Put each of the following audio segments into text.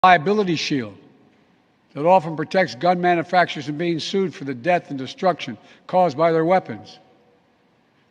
liability shield that often protects gun manufacturers from being sued for the death and destruction caused by their weapons.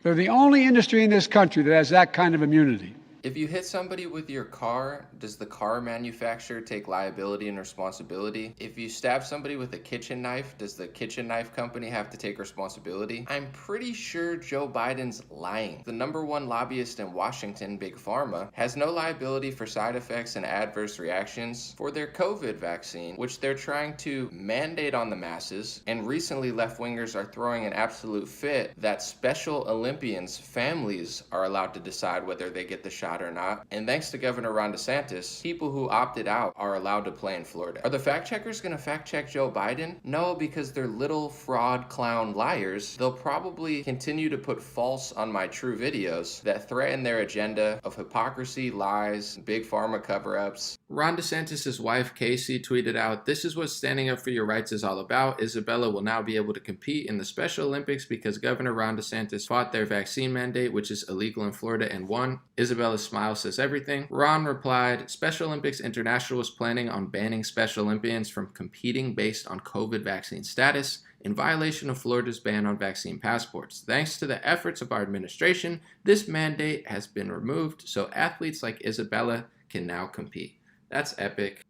They're the only industry in this country that has that kind of immunity. If you hit somebody with your car, does the car manufacturer take liability and responsibility? If you stab somebody with a kitchen knife, does the kitchen knife company have to take responsibility? I'm pretty sure Joe Biden's lying. The #1 lobbyist in Washington, Big Pharma, has no liability for side effects and adverse reactions for their COVID vaccine, which they're trying to mandate on the masses. And recently, left-wingers are throwing an absolute fit that Special Olympians' families are allowed to decide whether they get the shot or not. And thanks to Governor Ron DeSantis, people who opted out are allowed to play in Florida. Are the fact checkers going to fact check Joe Biden? No, because they're little fraud clown liars. They'll probably continue to put false on my true videos that threaten their agenda of hypocrisy, lies, big pharma cover-ups. Ron DeSantis' wife, Casey, tweeted out, "This is what standing up for your rights is all about. Isabella will now be able to compete in the Special Olympics because Governor Ron DeSantis fought their vaccine mandate, which is illegal in Florida, and won. Isabella's smile says everything." Ron replied, "Special Olympics International was planning on banning Special Olympians from competing based on COVID vaccine status in violation of Florida's ban on vaccine passports. Thanks to the efforts of our administration, this mandate has been removed so athletes like Isabella can now compete." That's epic.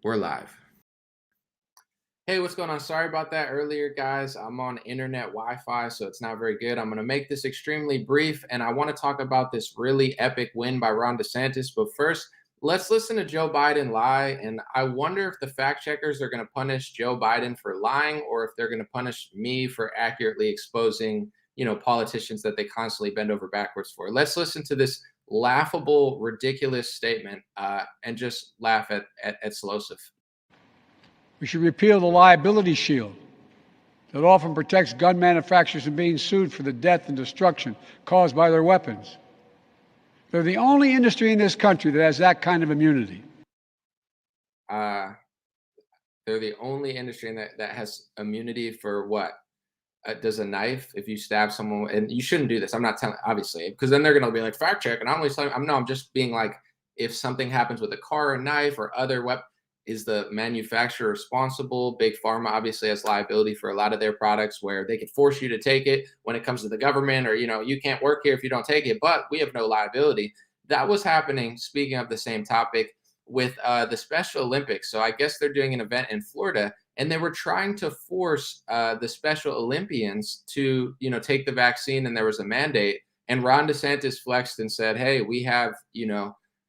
We're live. Hey, what's going on? Sorry about that earlier, guys. I'm on internet Wi-Fi, so it's not very good. I'm going to make this extremely brief, and I want to talk about this really epic win by Ron DeSantis. But first, let's listen to Joe Biden lie, and I wonder if the fact checkers are going to punish Joe Biden for lying or if they're going to punish me for accurately exposing, politicians that they constantly bend over backwards for. Let's listen to this laughable, ridiculous statement and just laugh at Slosif. We should repeal the liability shield that often protects gun manufacturers from being sued for the death and destruction caused by their weapons. They're the only industry in this country that has that kind of immunity. They're the only industry that has immunity for what? Does a knife, if you stab someone, and you shouldn't do this. I'm not telling, obviously, because then they're going to be like, fact check. And I'm always telling, I'm just being like, if something happens with a car, a knife, or other weapon, is the manufacturer responsible? Big Pharma obviously has liability for a lot of their products where they could force you to take it when it comes to the government, or, you can't work here if you don't take it, but we have no liability. That was happening, speaking of the same topic, with the Special Olympics. So I guess they're doing an event in Florida, and they were trying to force the Special Olympians to, take the vaccine, and there was a mandate. And Ron DeSantis flexed and said, hey, we have,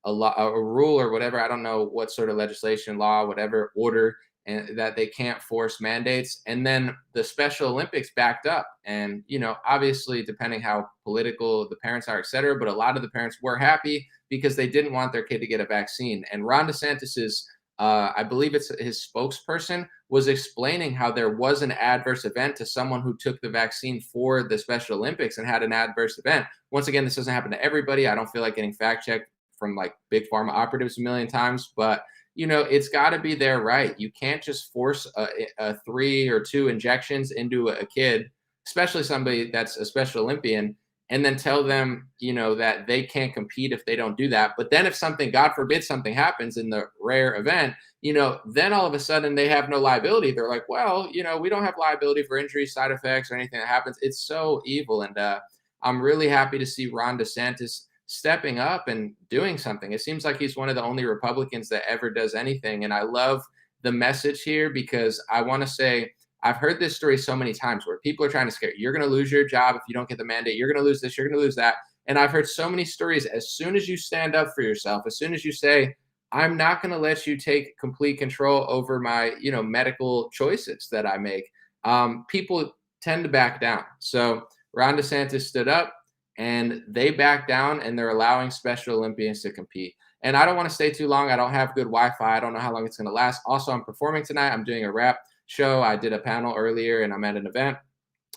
a rule or whatever. I don't know what sort of legislation, law, whatever order, and that they can't force mandates. And then the Special Olympics backed up. And, obviously, depending how political the parents are, et cetera, but a lot of the parents were happy because they didn't want their kid to get a vaccine. And Ron DeSantis's, I believe it's his spokesperson, was explaining how there was an adverse event to someone who took the vaccine for the Special Olympics and had an adverse event. Once again, this doesn't happen to everybody. I don't feel like getting fact checked from like big pharma operatives a million times, but it's got to be their right. You can't just force a 3 or 2 injections into a kid, especially somebody that's a Special Olympian, and then tell them, that they can't compete if they don't do that. But then if something, God forbid, something happens in the rare event, then all of a sudden they have no liability. They're like, well, we don't have liability for injuries, side effects, or anything that happens. It's so evil. And I'm really happy to see Ron DeSantis stepping up and doing something. It seems like he's one of the only Republicans that ever does anything. And I love the message here because I want to say, I've heard this story so many times where people are trying to scare you. You're going to lose your job if you don't get the mandate. You're going to lose this. You're going to lose that. And I've heard so many stories. As soon as you stand up for yourself, as soon as you say, I'm not going to let you take complete control over my, medical choices that I make, people tend to back down. So Ron DeSantis stood up, and they back down, and they're allowing Special Olympians to compete. And I don't want to stay too long. I don't have good Wi-Fi. I don't know how long it's going to last. Also, I'm performing tonight. I'm doing a rap show. I did a panel earlier, and I'm at an event.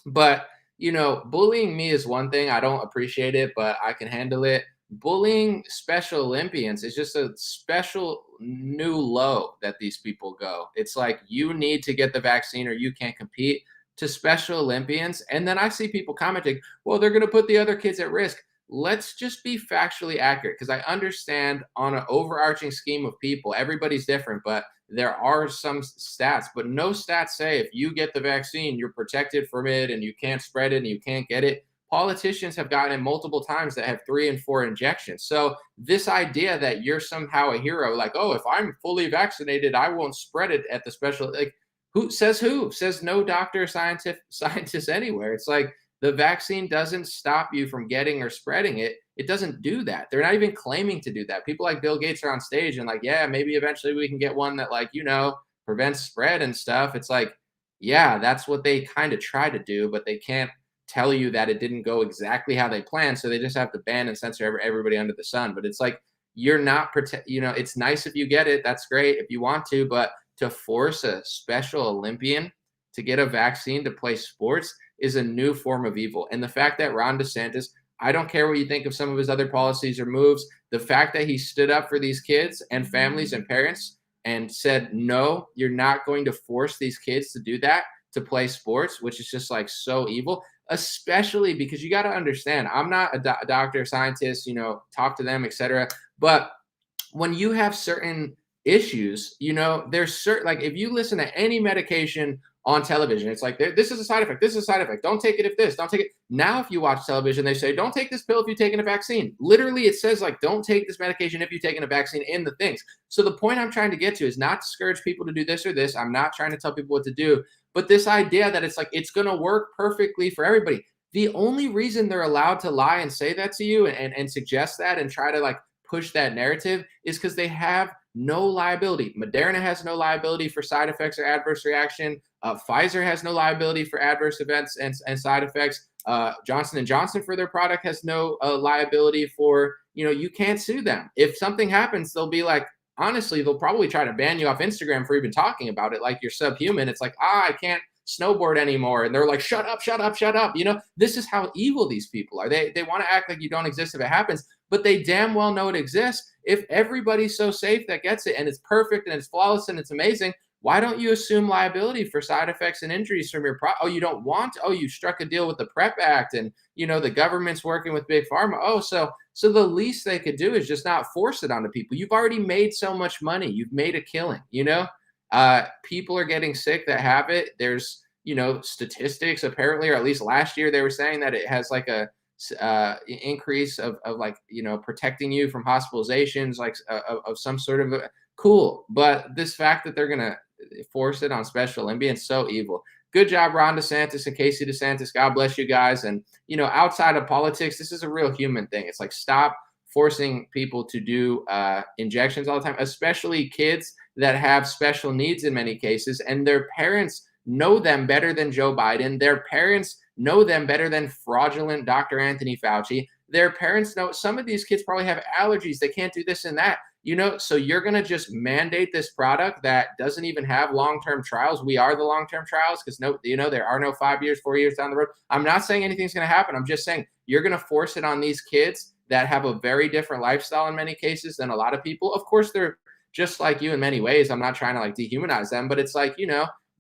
But, bullying me is one thing. I don't appreciate it, but I can handle it. Bullying Special Olympians is just a special new low that these people go. It's like, you need to get the vaccine or you can't compete, to Special Olympians. And then I see people commenting, well, they're going to put the other kids at risk. let's just be factually accurate, because I understand on an overarching scheme of people, everybody's different, but there are some stats, but no stats say if you get the vaccine, you're protected from it and you can't spread it and you can't get it. Politicians have gotten it multiple times that have 3 and 4 injections. So this idea that you're somehow a hero, like, oh, if I'm fully vaccinated, I won't spread it at the special, like, who says who? Says no doctor, scientist anywhere. It's like the vaccine doesn't stop you from getting or spreading it. It doesn't do that. They're not even claiming to do that. People like Bill Gates are on stage and like, yeah, maybe eventually we can get one that, like, prevents spread and stuff. It's like, yeah, that's what they kind of try to do, but they can't tell you that it didn't go exactly how they planned. So they just have to ban and censor everybody under the sun. But it's like, you're not it's nice if you get it. That's great if you want to, but to force a special Olympian to get a vaccine to play sports is a new form of evil. And the fact that Ron DeSantis, I don't care what you think of some of his other policies or moves, the fact that he stood up for these kids and families and parents and said, no, you're not going to force these kids to do that, to play sports, which is just like so evil, especially because you got to understand, I'm not a doctor, scientist, talk to them, etc. But when you have certain issues, there's certain, like, if you listen to any medication on television, it's like, this is a side effect, this is a side effect, don't take it if this, don't take it. Now, if you watch television, they say, don't take this pill if you've taken a vaccine. Literally, it says, like, don't take this medication if you've taken a vaccine in the things. So the point I'm trying to get to is not discourage people to do this or this. I'm not trying to tell people what to do, but this idea that it's like, it's going to work perfectly for everybody. The only reason they're allowed to lie and say that to you and suggest that and try to, like, push that narrative is because they have no liability. Moderna has no liability for side effects or adverse reaction. Pfizer has no liability for adverse events and side effects. Johnson & Johnson for their product has no liability for, you can't sue them. If something happens, they'll be like, honestly, they'll probably try to ban you off Instagram for even talking about it, like you're subhuman. It's like, I can't snowboard anymore. And they're like, shut up, shut up, shut up. This is how evil these people are. They want to act like you don't exist if it happens, but they damn well know it exists. If everybody's so safe that gets it and it's perfect and it's flawless and it's amazing, why don't you assume liability for side effects and injuries from your oh, you don't want to? Oh, you struck a deal with the PrEP Act and the government's working with big pharma. Oh, so the least they could do is just not force it onto people. You've already made so much money. You've made a killing, people are getting sick that have it. There's statistics apparently, or at least last year they were saying that it has like a increase of like protecting you from hospitalizations, like of some sort of cool. But this fact that they're gonna force it on Special Olympians, so evil. Good job, Ron DeSantis and Casey DeSantis. God bless you guys. And outside of politics, this is a real human thing. It's like, stop forcing people to do injections all the time, especially kids that have special needs in many cases, and their parents know them better than Joe Biden. Their parents know them better than fraudulent Dr. Anthony Fauci. Their parents know some of these kids probably have allergies. They can't do this and that, so you're going to just mandate this product that doesn't even have long-term trials. We are the long-term trials because there are no 5 years, 4 years down the road. I'm not saying anything's going to happen. I'm just saying you're going to force it on these kids that have a very different lifestyle in many cases than a lot of people. Of course, they're just like you in many ways. I'm not trying to like dehumanize them, but it's like,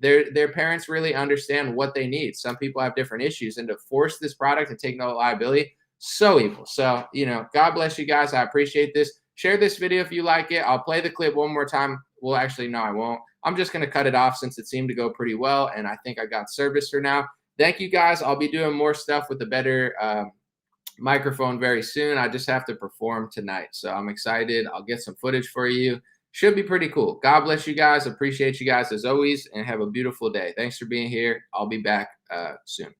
their parents really understand what they need. Some people have different issues, and to force this product and take no liability, so evil. So, God bless you guys. I appreciate this. Share this video if you like it. I'll play the clip one more time. Well, actually, no, I won't. I'm just going to cut it off since it seemed to go pretty well, and I think I got service for now. Thank you, guys. I'll be doing more stuff with a better microphone very soon. I just have to perform tonight, so I'm excited. I'll get some footage for you. Should be pretty cool. God bless you guys. Appreciate you guys as always, and have a beautiful day. Thanks for being here. I'll be back soon.